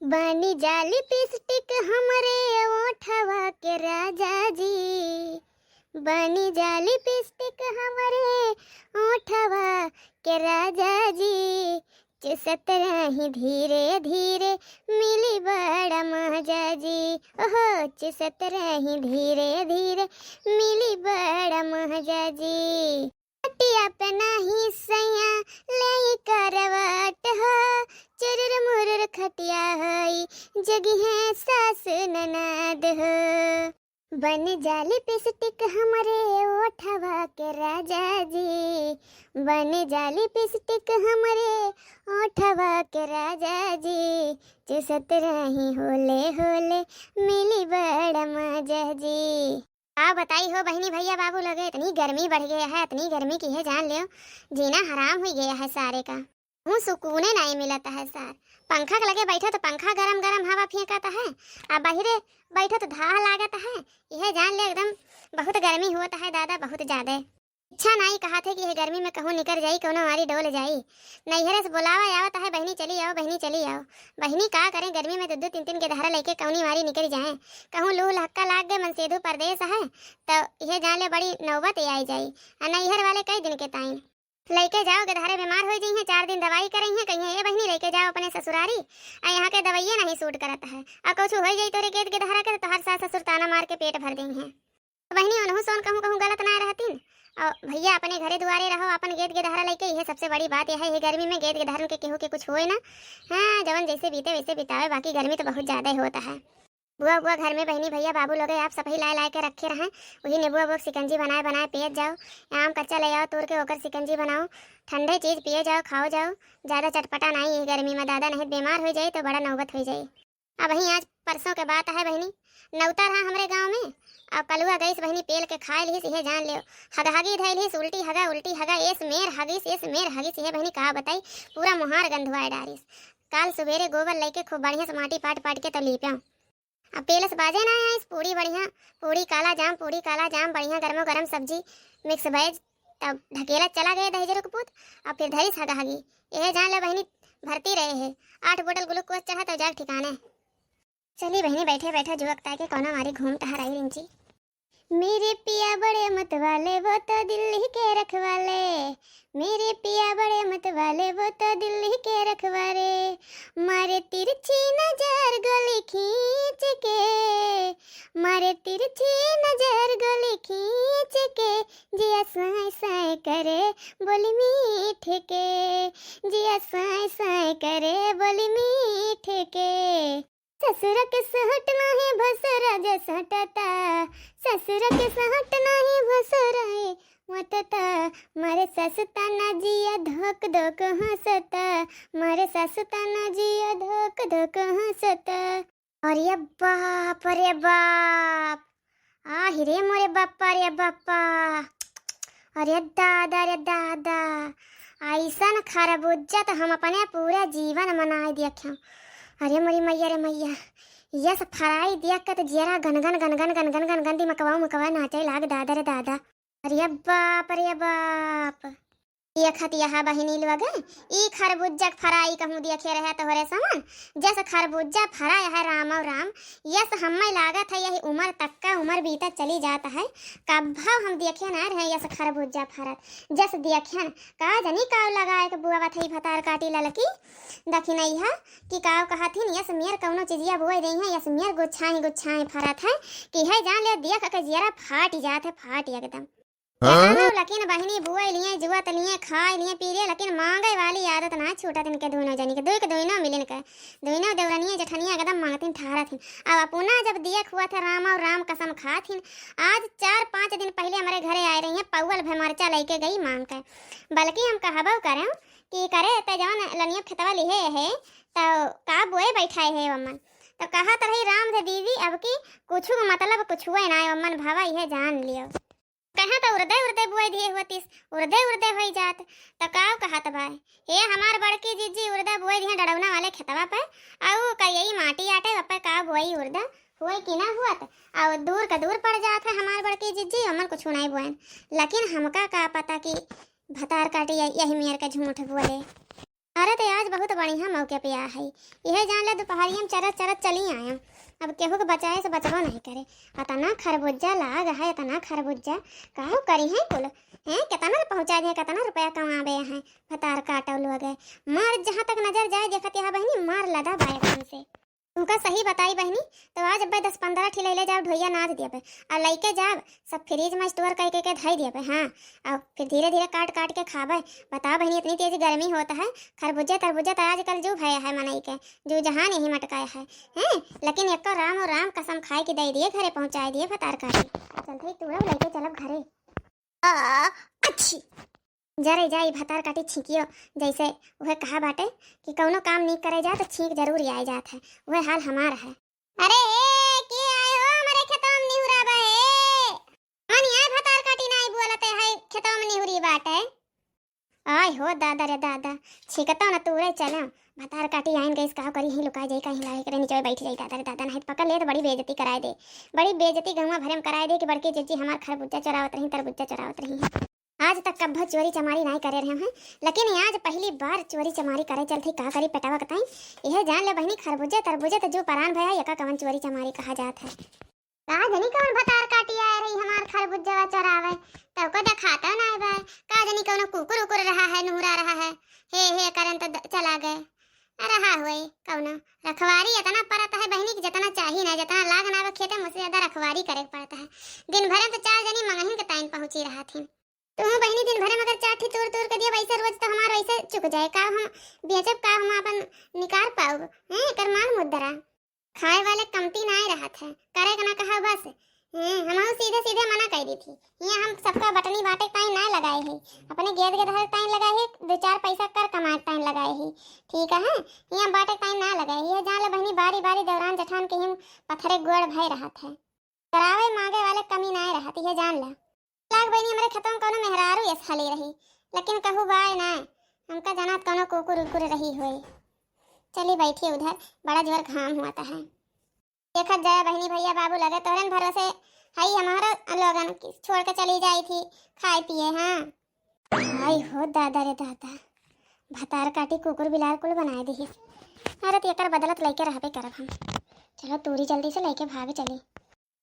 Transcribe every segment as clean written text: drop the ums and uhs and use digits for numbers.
बानी जाली लिपस्टिक हमरे ओठवा के राजा जी। बानी जाली लिपस्टिक हमरे ओठवा के राजा जी। चुसत रही धीरे धीरे मिली बड़ा मजा जी। ओहो चुसत रही धीरे धीरे मिली बड़ा मजा जी। खटिया पे नाही सैया ले करवट हो। चुरुर मुरुर खटिया हई जगी है सास ननद हो। बन जाली लिपस्टिक हमरे ओठवा के राजा जी। बन जाली लिपस्टिक हमरे ओठवा के राजा जी। चुसत रही होले होले मिली बड़ा मजा जी। आप बताई हो बहनी भैया बाबू लगे इतनी गर्मी बढ़ गया है, इतनी गर्मी की है जान लियो जीना हराम हो गया है सारे का। हूँ सुकूने नहीं मिलता है सार। पंखा के लगे बैठो तो पंखा गरम गरम हवा फेंकता है, अब बाहरे बैठो तो धाह लागत है। यह जान ले एकदम बहुत गर्मी होता है दादा, बहुत ज्यादा। इच्छा नहीं कहा थे कि यह गर्मी में कहूँ निकल जाई, कौनो हमारी डोल जाई। नैहरे से बुलावा आवता है बहनी चली आओ, बहनी चली आओ। बहनी का करें गर्मी में दो तीन तीन के धारा लेके कौनी मारी निकल जाए। कहूँ लूह लहक्का लाग गए मनसेधु परदेश है तो यह जान ले बड़ी नौबत आई जाई। नैहर वाले कई दिन के टाइम लेके जाओ गधारे बीमार हो जाई हैं, 4 दिन दवाई करी हैं, कहीं ये बहनी लेके जाओ अपने ससुरारी। यहाँ के दवाइयाँ नहीं सूट करता है। और कुछ हो जाई तोरे गेद के धारा के तो हर सास ससुर ताना मार के पेट भर देंगे। तो बहनी उन्हों सोन कहूँ कहूँ गलत ना रहतीन। और भैया अपने घरे दुआरे रहो, अपन गेद के धारा लेके। यह सबसे बड़ी बात यह है, ये गर्मी में गेद के धारन के केहू के कुछ होए ना। हाँ जवन जैसे बीते वैसे बितावे, बाकी गर्मी तो बहुत ज्यादा होता है। बुआ बुआ घर में बहनी भैया बाबू लोग आप सब ही ला के रखे रहे। वही नींबू बुआ सिकंजी बनाए बनाए पिए जाओ। आम कच्चा ले आओ तोड़ के होकर सिकंजी बनाओ। ठंडे चीज पिए जाओ, खाओ जाओ। ज़्यादा चटपटा नहीं है गर्मी में दादा, नहीं बीमार हो जाए तो बड़ा नौबत हो जाए। अब वहीं आज परसों के बात है बहनी, नौता रहा हमारे गाँव में। अब कलुआ गई बहनी पेल के खाए ली इहे जान लियो। हगहगी धैलिस उल्टी हगा एस मेर हगिस ये बहनी कहा बताई पूरा मुहार गंधवाए डारिस। काल सवेरे गोबर लेके खूब बढ़िया से माटी पाट पाट के तो लीपा। अब पेलस बाजे ना है पूरी बढ़िया, पूरी काला जाम बढ़िया गरमो गरम सब्जी मिक्स वेज। तब ढकेला चला गए दहेजर के पुत। अब फिर धरी हगी यह जान ले बहनी भरती रहे है। 8 बोतल ग्लूकोज चढ़ा तो जाग ठिकाने। चली बहनी बैठे बैठे जुवकता के कोना मारी घूम टहराई रिंची। मेरे पिया बड़े मत वाले वो तो दिल्ली के रखवाले। मेरे पिया बड़े मत वाले वो तो दिल्ली के रखवारे। मारे तिरछी नजर गोली खींच के, मारे तिरछी नजर गोली खींच के। जिया साए साए करे बोली मीठ के, जिया साए साए करे बोली मीठ के। ससुर के सहट नाही भसरा जैसा टता, ससुर के सहट नाही भसरा मतता। मारे ससुता ना जिया धोक धोक हंसता, मारे ससुता ना जिया धोक धोक हंसता। अरे बाप अरे बाप, आ हिरे मोरे बापा रे बापा। अरे दादा ऐसा न खरबूजा तो हम अपने पूरा जीवन मना दिया। अरे मोरी मैया रे मैया, यह सब फराई दिया का तो जरा गन मकवा नाचे लाग दादा रे दादा। अरे बाप ये खतिया बहिनी लोग ई खरबूजा फराई कहूँ देखे रहे तो हरे समान। जैसे खरबूजा फराया है राम और राम, यस हमें लागत है यही उम्र तक का उम्र बीता चली जाता है। कब हम देखे ना रहे यस खरबूजा फरत जस देखे का जनी काव लगाए के बुआ थई भतार काटी ललकी दखी नहीं है कि काव कहा थी यस मेर कौनो चीजिया बुआ दे है यस मेर गुच्छाई फरत है कि है जान ले देख के जरा फाट जात है, फाट एकदम। लेकिन बहनी बुआ लिए जुआ लिए खाए लिए पी लिए, लेकिन मांगे वाली आदत ना छूटा दिन के दोनों जनी के दोनों मिलन के दोनों देवरनिया जठनिया एकदम मांगतीन ठारा थी। अब अपना जब दिया हुआ था राम और राम कसम खा थी। आज 4-5 दिन पहले हमारे घरे आए रही है पौल भमरचा लेके गई मांग के। बल्कि हम कहबो करें कि करे तो जवन लनिया खेतवा लिए है तो का बोए बैठाए है अम्मन तो कहा तरही राम थे दीदी अब की कुछ मतलब कुछ हुए ना अम्मन भावा यह जान लियो। कहा तो उर्दे बुआई दिए हुआ उर्दे हो जात तो काव कहा तो भाई हे हमार बड़की जीजी उर्दा बुआई दिए डड़ौना वाले खेतवा पे आउ कई माटी आटे पे का बुआई उर्दा हुए कि ना हुआ और दूर का दूर पड़ जात है हमार बड़की जीजी हमन कुछ नहीं बुआन। लेकिन हमका का पता कि भतार काटी यही मेर का झूठ बोले। अरे तो आज बहुत बढ़िया मौके पे आ है। यह जान ले दोपहरिया में चरत चरत चली आया। अब केहू के बचाए से बचबो नहीं करे। अतना खरबूजा लाग है, इतना खरबूजा काहू करी है कुल हैं। कितना पहुंचा दिए, कितना रुपया कमाबे हैं। फतार काटल हो गए मार, जहाँ तक नजर जाए देखत यहाँ बहनी मार लदा बायकन से। तुमका सही बताई बहनी। तो आज अब 10-15 ठिले ले जाओ ढोइया नाद दिए और लैके जाब सब फ्रिज में स्टोर करके धई दिए। हाँ और फिर धीरे धीरे काट काट के खाबे। बताओ बहनी इतनी तेज गर्मी होता है। खरबूजे तरबूजा तो आजकल जो भय है मनई के जो जहाँ नहीं मटकाए है हैं। लेकिन एक राम और राम कसम खाए कि दे दिए घरे पहुँचाए दिए फतार काटी। चलते तूड़ा लेके चलब घरे। अच्छी जरे जाई भतार काटी छींकियो। जैसे वह कहा बाटे कि कौनो काम नहीं करे जा तो छींक जरूर आए जात है। वह हाल हमार है। अरे के आए हो हमारे खेतों में निहुरा बे। मानी आए भतार काटी नहीं बोलते है खेतों में निहुरी बाटे। आय हो दादा रे दादा छीकता न तूरे चला। भतार काटी आइन गई कहा करी ही लुका जाई कहीं लाए करे नीचे बैठ जाई। दादा रे दादा नहीं पकड़ ले तो बड़ी बेइज्जती कराए दे। बड़ी बेइज्जती गंवा भरे में कराए दे कि बड़की जीजी हमार खरबूजा चरावत रही तरबूजा चरावत रही। आज तक कभी चोरी चमारी नहीं करे रहे हैं, लेकिन आज पहली बार चोरी चमारी करे चलते का करी पेटावा कताई। यह जान ले बहनी खरबूजे तरबूजे तो जो परान भया यका कवन चोरी चमारी कहा जात है। का जनी कवन भतार काटी आ रही हमार खरबूजा चरावे तब को दिखाता ना बा। का जनी कवन कुकुर उकुर रहा है नुहरा रहा है हे करन तो चला गए। रहा हुए कौन रखवारी इतना पड़ता है बहनी की जितना चाहिए ना जितना लाग ना खेते मुझसे ज्यादा रखवारी करे पड़ता है। दिन भर तो 4 जनी मंगही के टाइम पहुंची रहा थी। तुम बहनी दिन भर मगर चाठी तोड़ तोड़ के दिया वैसे रोज तो हमारा वैसे चुक जाए का हम बेचब का हम अपन निकाल पाओ हैं। कर माल मुद्दरा खाए वाले कमती ना रहा था करे ना कहा बस हम सीधे सीधे मना कर दी थी। यहाँ हम सबका बटनी बाटे टाइम ना लगाए है अपने गेद के धर टाइम लगाए है 2-4 पैसा कर कमाए टाइम लगाए है ठीक है। यहाँ बाटे टाइम ना लगाए है। जान ले बहनी बारी बारी दौरान जठान के हम पत्थरे गोड़ भय रहा था करावे मांगे वाले कमी ना रहा थी। जान ला लाग बहनी हमारे खेतों में कोनो मेहरारू ये खाली रही लेकिन कहू बाय ना हमका जनात कोनो कुकुर उकुर रही हुई। चली बैठी उधर बड़ा जोर घाम हुआ है। देखा जाए बहनी भैया बाबू लगे तोरन भरोसे हई हमारा लोगन छोड़ के चली जाई थी खाए पिए। हाँ आई हो दादा रे दादा भतार काटी कुकुर बिलार कुल बनाए दी। अरे तो एकर बदलत लेके रहबे करब हम। चलो तूरी जल्दी से लेके भाग चली।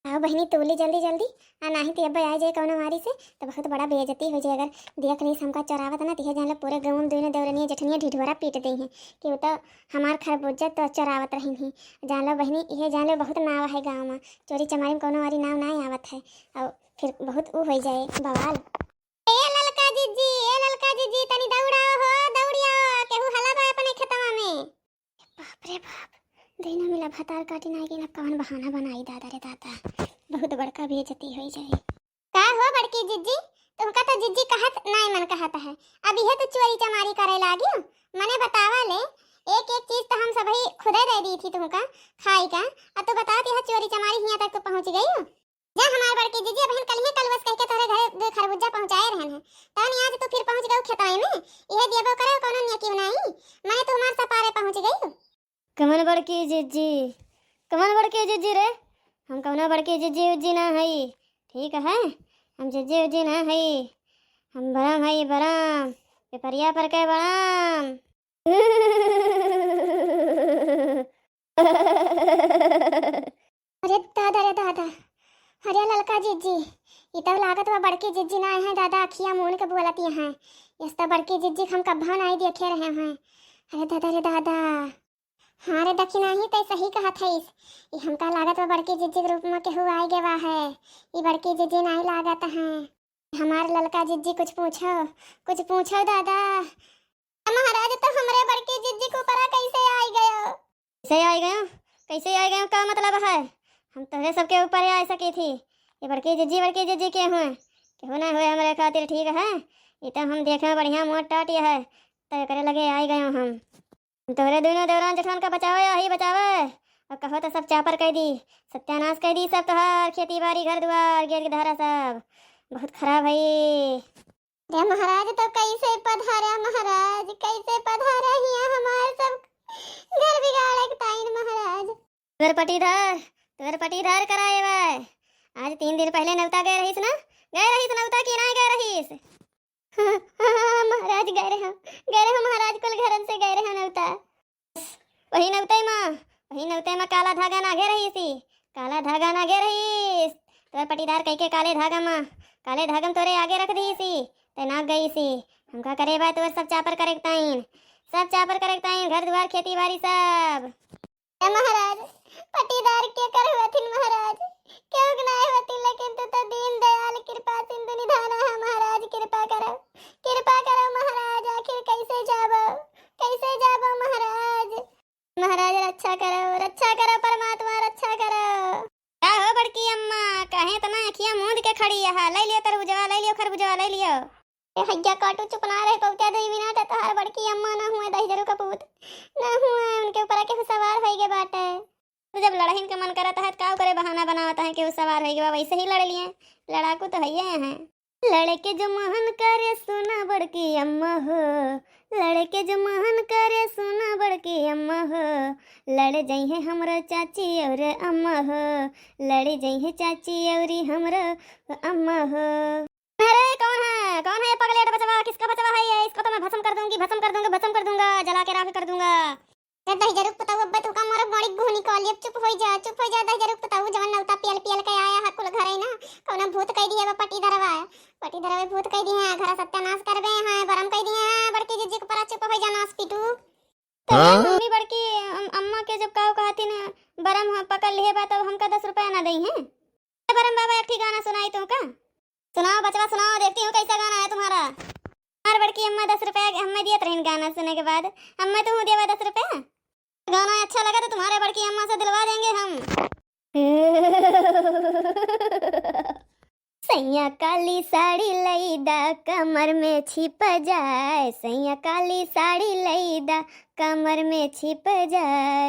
आओ बहनी तूली जल्दी जल्दी आ नहीं तो अब आ जाए कौनो मारी से तो बहुत बड़ा बेइज्जती हो जाए। अगर देख नहीं हमका चरावत ना तो जान लो पूरे गाँव में दोनों देवरनिया जठनिया ढिढोरा पीट दी हैं कि वो तो हमार खरबूजा तो चरावत रही हैं। जान लो बहनी यह जान लो बहुत नाव है गाँव में चोरी चमारी में कौनो वारी नाव नहीं आवत है और फिर बहुत वो हो जाए बवाल। ए ललका जीजी तनी दौड़ाओ हो दौड़िया केहू हला बा अपने खेतवा में। बाप रे बाप देना मिला भतार काटी नहीं कि ना कौन बहाना बनाई। दादा रे दादा बहुत बड़का बेइज्जती हो जाए। का हो बड़की जिज्जी तुमका तो जिज्जी कहत नहीं मन कहता है। अब यह तो चोरी चमारी करे लागी मने बतावा ले एक एक चीज तो हम सभी खुदे दे दी थी तुमका खाई का। अब तो बताओ यह चोरी चमारी यहाँ तक तो पहुँच गई हो। जा हमार बड़की जिज्जी बहन कल ही कलवस कह के तोरे घर खरबूजा पहुँचाए रहन है तब आज तो फिर पहुँच गए खेतों में। यह दियबो करे कोनो नियकी नहीं मैं तो हमार सपारे पहुँच गई। कमन बड़की जिज्जी रे हम कौनो बड़की जिज्जी उज्जी ना हई ठीक है। हम जिज्जी उज्जी ना हई हम बरम हई बरम पेपरिया पर के बरम। अरे दादा रे दादा अरे ललका जिज्जी ये तो लागत हुआ बड़की जिज्जी ना है। दादा अखियाँ मून के बोलती हैं इस तो बड़की जिज्जी हम कब्बा नहीं देखे रहे हैं। अरे दादा रे दादा हाँ रे दक्षिणा ही तो सही कहा था ये हमका लागत वो बड़की जिज्जी के रूप में केहू आई गवा है। ये बड़की जिज्जी नहीं लागत है। हमार ललका जिज्जी कुछ पूछो दादा। महाराज तो हमारे बड़की जिज्जी को ऊपर कैसे आई गयो का मतलब है हम तोहरे सबके ऊपर आ सकी थी। ये बड़की जिज्जी के हुए केहू ना हुए हमारे खातिर ठीक है। ये तो हम देखे बढ़िया मोट टाट है तो करे लगे आई गए हम तोहरे दोनों दौरान जठान का बचावे यही बचावे और कहो तो सब चापर कह दी सत्यानाश कह दी सब तोहार खेती बाड़ी घर द्वार गिर धारा सब बहुत खराब है। अरे महाराज तो कैसे पधारा महाराज कैसे पधारा हिया हमार सब घर बिगाड़े के ताइन महाराज। तुगर पटीदार कराए वे आज 3 दिन पहले नवता गए रहीस ना गए रहीस नवता की ना गए रहीस महाराज गए रहे महाराज कुल घरन से गए रहे नवता वही नवते माँ काला धागा नागे रही सी काला धागा नागे रही तोर पटीदार कह के काले धागम तोरे आगे रख दी सी ते नाग गई सी हमका करे बा तोर सब चापर करेक्टाइन घर द्वार खेती बाड़ी सब महाराज पटीदार के कर हुथिन महाराज क्यों गनाए होती लेकिन तू तो दीन दयाल कृपा सिंधु निधाना है महाराज कृपा करो महाराज आखिर कैसे जाबो महाराज रक्षा करो परमात्मा रक्षा करो। क्या हो बड़की अम्मा कहे तना अखियां मूंद के खड़ी है ले लियो तरबूजवा ले लियो खरबूजवा ले लियो हज्जा काटू चुप ना रहे पहुंचा 2 मिनट है तोहार बड़की अम्मा ना हुए 10 जरू कपूत ना हुए उनके ऊपर के सवार होई के बाटे। तो जब लड़हिन के मन करता है का करे बहाना बनावता है कि वो सवार होई के वैसे ही लड़ लिए लड़ाकू तो है हैं लड़के जो मन करे सुना बड़की अम्मा हो लड़के जो मन करे सुना बड़की अम्मा हो लड़ जइहे हमरो चाची और अम्मा हो लड़ जइहे चाची और हमरो अम्मा हो। अरे कौन है पगलेट बचवा किसका बचवा है ये इसको तो मैं भस्म कर दूंगा जला के राख कर दूंगा। 10 जरूर बताऊ अब्बा तू का मोर बड़ी घोनी कॉल चुप हो जा 10 जरूर बताऊ जवन नवता पियल के आया हकुल घर है ना कौना भूत कह दिया पटीधरवा भूत कह दिए हैं घर सत्यानाश करबे हैं बरम कह दिए हैं बड़की जीजी के परा चुप हो जा नास पीटू तो मम्मी बड़की अम्मा के जब काऊ कहती ना बरम पकड़ लिए बा तब हमका 10 रुपया ना दई हैं बरम बाबा एक गाना सुनाई तू का सुनाओ बचवा सुनाओ देखती हूँ कैसा गाना है तुम्हारा। हमार बड़की अम्मा 10 रुपया हमें दिए रही गाना सुनने के बाद अम्मा तुम दिया 10 रुपया गाना अच्छा लगा तो तुम्हारे बड़की अम्मा से दिलवा देंगे हम। सैया काली साड़ी लईदा कमर में छिप जाए सैया काली साड़ी लईदा कमर में छिप जाए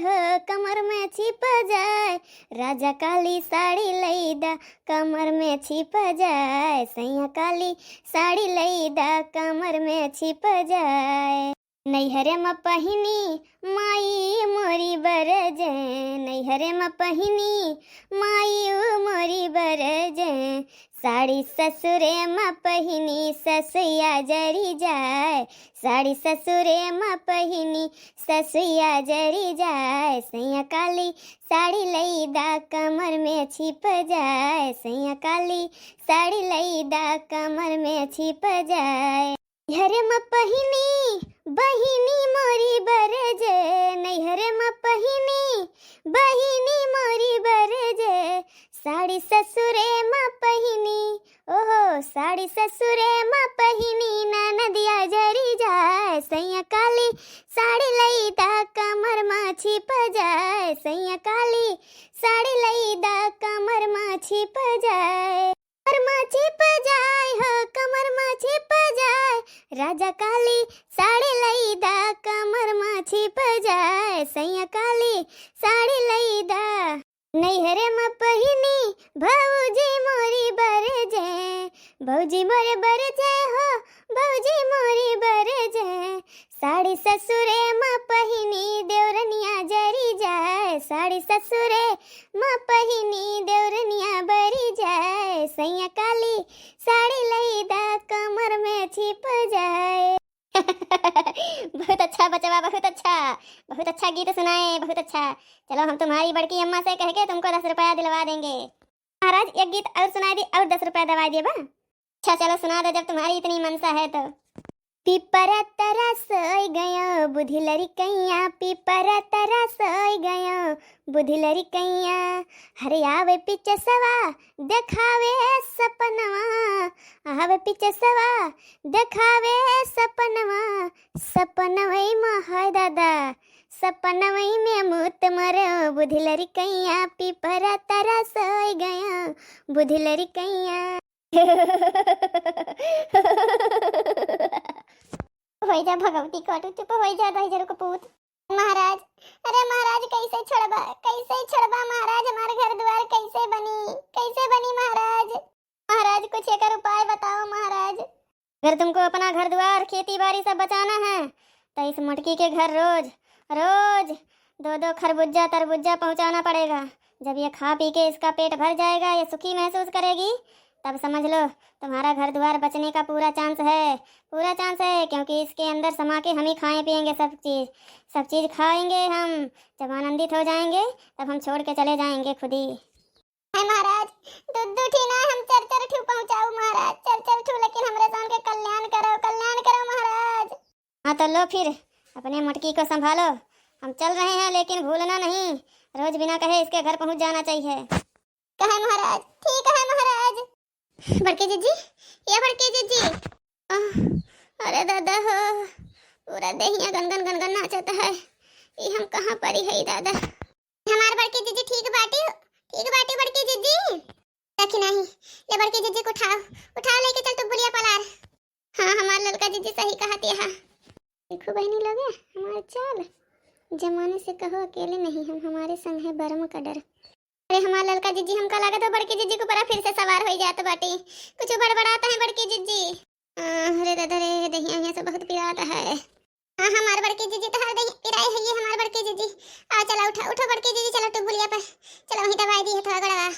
हो कमर में छिप जाए राजा काली साड़ी लईदा कमर में छिप जाए सैया काली साड़ी लईदा कमर में छिप जाए नैहरे में पहिनी माई मोरी बरजे नैहरे में पहिनी माई मोरी बरजे साड़ी ससुरे में पहिनी ससुया जरी जाए साड़ी ससुरे में पहिनी ससुया जरी जाए सैया काली साड़ी लईदा कमर में छिप जाए सैया काली साड़ी लईदा कमर में छिप जाए नैहरे में पहिनी बहिनी मोरी बरजे नैहरे में पहिनी बहिनी मोरी बरजे साड़ी ससुरे में पहिनी ओहो साड़ी ससुरे में पहिनी ननदिया जरी जाए सैया काली साड़ी लईदा कमर में छिप जाए सैया काली साड़ी लईदा कमर में छिप जाए कमर में छिप जाए हो कमर में छिप जाए राजा काली साड़ी लईदा कमर में छिप जाए सैया काली साड़ी लईदा नैहरे में पहिनी भौजी मोरी बरजे भौजी मोरे बरजे हो भौजी मोरी बरजे साड़ी ससुरे में पहिनी देवरनिया जरी जाए साड़ी ससुरे में पहिनी देवरनिया बरी जाए सैया काली साड़ी लईदा कमर में छिप जाए। बहुत अच्छा बचवा बहुत अच्छा गीत सुनाए बहुत अच्छा। चलो हम तुम्हारी बड़की अम्मा से कह के तुमको 10 रुपया दिलवा देंगे। महाराज एक गीत और सुना दी और 10 रुपया दवा दिए बा। अच्छा चलो सुना दो जब तुम्हारी इतनी मनसा है तो। पीपरा तरा सोई गयो बुद्धि लड़कैया पीपरा तरा सोई गयो बुद्धि लड़कैया हरे आवे पीछे सवा देखावे सपनवा आवे पीछे सवा देखावे सपनवा सपनवई में है दादा सपनवई में मुत मरो बुद्धि लड़कैया पीपरा तरा सोई गयो बुद्धि लड़कैया। हो जा भगवती कटू चुप हो जा 10 जरू कपूत। महाराज अरे महाराज कैसे छोड़बा महाराज हमारे घर द्वार कैसे बनी महाराज कुछ एक उपाय बताओ महाराज। अगर तुमको अपना घर द्वार खेती बाड़ी सब बचाना है तो इस मटकी के घर रोज 2-2 खरबूजा तरबूजा पहुंचाना पड़ेगा। जब ये खा पी के इसका पेट भर जाएगा ये सुखी महसूस करेगी तब समझ लो तुम्हारा घर द्वार बचने का पूरा चांस है, क्योंकि इसके अंदर समा के हम ही खाएं पिएंगे सब चीज़ खाएंगे हम। जब आनंदित हो जाएंगे तब हम छोड़ के चले जाएंगे खुद ही। हाय महाराज, दूध उठी ना, हम चर ठू पहुंचाऊ महाराज, चर ठू, लेकिन हमरे जान के कल्याण करो महाराज। हाँ तो लो फिर अपने मटकी को संभालो, हम चल रहे हैं, लेकिन भूलना नहीं, रोज बिना कहे इसके घर पहुंच जाना चाहिए। कहे महाराज, ठीक है महाराज। बड़के जीजी, ये बड़के जीजी, अरे दादा हो, पूरा देहिया गनगन नाचता है। ये हम कहाँ परी है दादा। हमार बड़के जीजी ठीक बाटी बड़के जीजी। रखी नहीं, ले बड़के जीजी को उठाओ लेके चल तू बुढ़िया पलार। हाँ हमार लड़का जीजी सही कहती है। देखो बहनी लगे हमारे चाल, जमाने से कहो अकेले नहीं हम, हमारे संग है बर्म का डर। अरे हमारा लड़का जीजी हमका लगा तो बड़की जीजी को परा फिर से सवार हो जाता बाटी, कुछ बड़बड़ाता है बड़की जीजी। अरे दादा रे, दहिया यहाँ से बहुत पिराता है। हाँ हमारे बड़की जीजी तो हर दही पिराई है ये हमारे बड़की जीजी। आ चला उठो बड़की जीजी, चलो टुबुलिया पर, चलो वहीं दवाई दी है थोड़ा गड़वा।